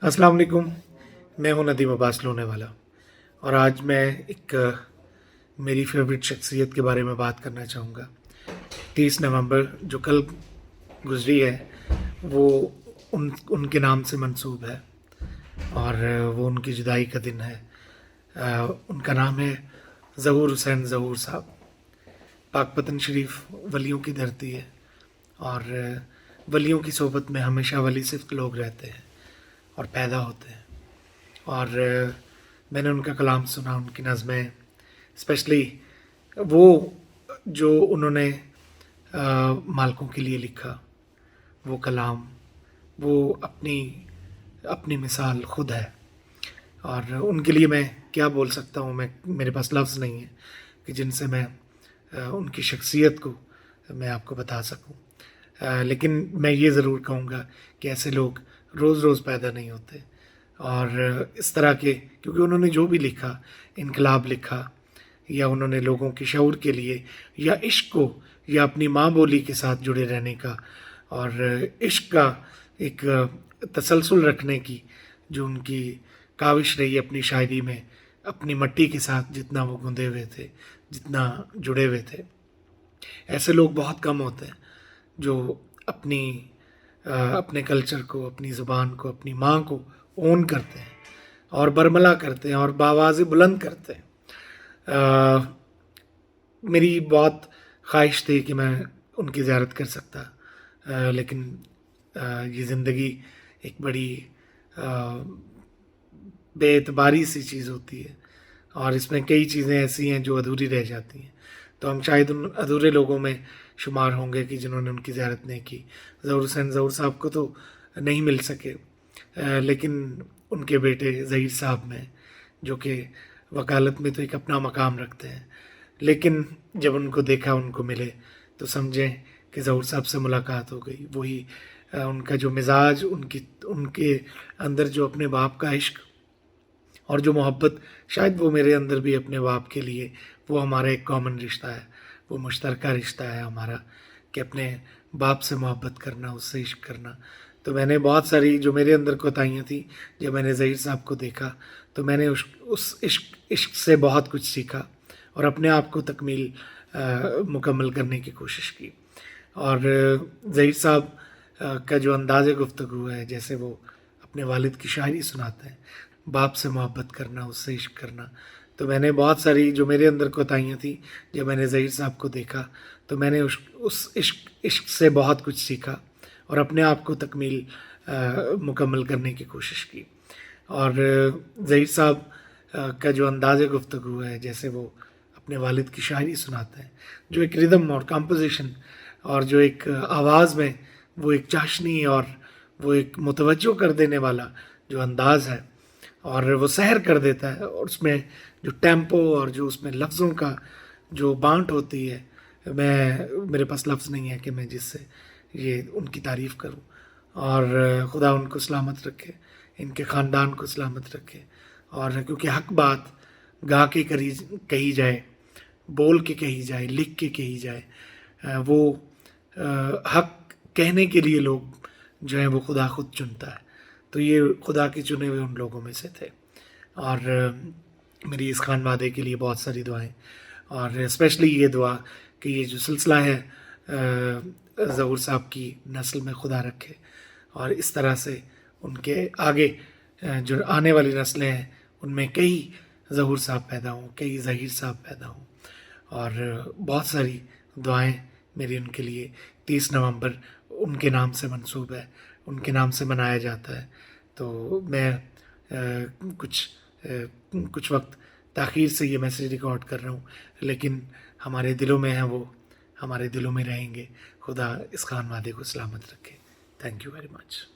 अस्सलाम वालेकुम। मैं हूं नदीम अब्बास लोने वाला और आज मैं एक मेरी फेवरेट शख्सियत के बारे में बात करना चाहूँगा। 30 नवंबर जो कल गुजरी है वो उनके नाम से मंसूब है और वो उनकी जुदाई का दिन है। उनका नाम है ज़हूर हुसैन ज़हूर साहब। पाकपतन शरीफ वलियों की धरती है और वलियों की सोबत में हमेशा वली सिफ्त लोग रहते हैं और पैदा होते हैं। और मैंने उनका कलाम सुना, उनकी नज़में, स्पेशली वो जो उन्होंने मालकों के लिए लिखा, वो कलाम, वो अपनी अपनी मिसाल खुद है। और उनके लिए मैं क्या बोल सकता हूँ, मेरे पास लफ्ज़ नहीं है कि जिनसे मैं उनकी शख्सियत को मैं आपको बता सकूँ। लेकिन मैं ये ज़रूर कहूँगा कि ऐसे लोग रोज़ रोज़ पैदा नहीं होते और इस तरह के, क्योंकि उन्होंने जो भी लिखा, इनकलाब लिखा या उन्होंने लोगों के शऊर के लिए या इश्क को या अपनी माँ बोली के साथ जुड़े रहने का और इश्क का एक तसलसल रखने की जो उनकी काविश रही अपनी शायरी में, अपनी मट्टी के साथ जितना वो गुंदे हुए थे, जितना जुड़े हुए थे, ऐसे लोग बहुत कम होते हैं जो अपने कल्चर को, अपनी ज़ुबान को, अपनी माँ को ओन करते हैं और बरमला करते हैं और बावाज़ बुलंद करते हैं। मेरी बहुत ख्वाहिश थी कि मैं उनकी ज़ियारत कर सकता, लेकिन ये ज़िंदगी एक बड़ी बेएतबारी सी चीज़ होती है और इसमें कई चीज़ें ऐसी हैं जो अधूरी रह जाती हैं। तो हम शायद उन अधूरे लोगों में शुमार होंगे कि जिन्होंने उनकी ज़ियारत नहीं की। ज़हूर हुसैन ज़हूर साहब को तो नहीं मिल सके, लेकिन उनके बेटे ज़हीर साहब में, जो कि वकालत में तो एक अपना मकाम रखते हैं, लेकिन जब उनको देखा, उनको मिले, तो समझें कि ज़हूर साहब से मुलाकात हो गई। वही उनका जो मिजाज, उनके अंदर जो अपने बाप का इश्क और जो मोहब्बत, शायद वो मेरे अंदर भी अपने बाप के लिए, वो हमारा एक कॉमन रिश्ता है, वो मुश्तरका रिश्ता है हमारा कि अपने बाप से मोहब्बत करना, उससे इश्क करना। तो मैंने बहुत सारी जो मेरे अंदर कोताहियाँ थी, जब मैंने ज़हीर साहब को देखा तो मैंने उस इश्क से बहुत कुछ सीखा और अपने आप को तकमील मुकम्मल करने की कोशिश की। और ज़हीर साहब का जो अंदाज़ गुफ्तगू है, जैसे वो अपने वालिद की शायरी सुनाते हैं, बाप से मोहब्बत करना, उससे इश्क करना, तो मैंने बहुत सारी जो मेरे अंदर कोताहियाँ थी, जब मैंने ज़हीर साहब को देखा तो मैंने उस इश्क से बहुत कुछ सीखा और अपने आप को तकमील मुकम्मल करने की कोशिश की। और ज़हीर साहब का जो अंदाज़ गुफ्तगू है, जैसे वो अपने वालिद की शायरी सुनाते हैं, जो एक रिदम और कंपोजिशन और जो एक आवाज़ में वो एक चाशनी और वो एक मुतवज्जो कर देने वाला जो अंदाज़ है और वो सहर कर देता है, और उसमें जो टेम्पो और जो उसमें लफ्ज़ों का जो बाँट होती है, मेरे पास लफ्ज़ नहीं है कि मैं जिससे ये उनकी तारीफ़ करूं। और खुदा उनको सलामत रखे, इनके ख़ानदान को सलामत रखे। और क्योंकि हक बात गा के कही जाए, बोल के कही जाए, लिख के कही जाए, वो हक कहने के लिए लोग जो हैं वो खुदा खुद चुनता है। तो ये खुदा के चुने हुए उन लोगों में से थे। और मेरी इस खान वादे के लिए बहुत सारी दुआएं, और स्पेशली ये दुआ कि ये जो सिलसिला है ज़हूर साहब की नस्ल में खुदा रखे और इस तरह से उनके आगे जो आने वाली नस्लें हैं उनमें कई ज़हूर साहब पैदा हों, कई ज़हीर साहब पैदा हों। और बहुत सारी दुआएं मेरी उनके लिए। 30 नवंबर उनके नाम से मंसूब है, उनके नाम से मनाया जाता है। तो मैं कुछ वक्त ताख़ीर से ये मैसेज रिकॉर्ड कर रहा हूँ, लेकिन हमारे दिलों में हैं वो, हमारे दिलों में रहेंगे। खुदा इस खान वादे को सलामत रखे। Thank you very much.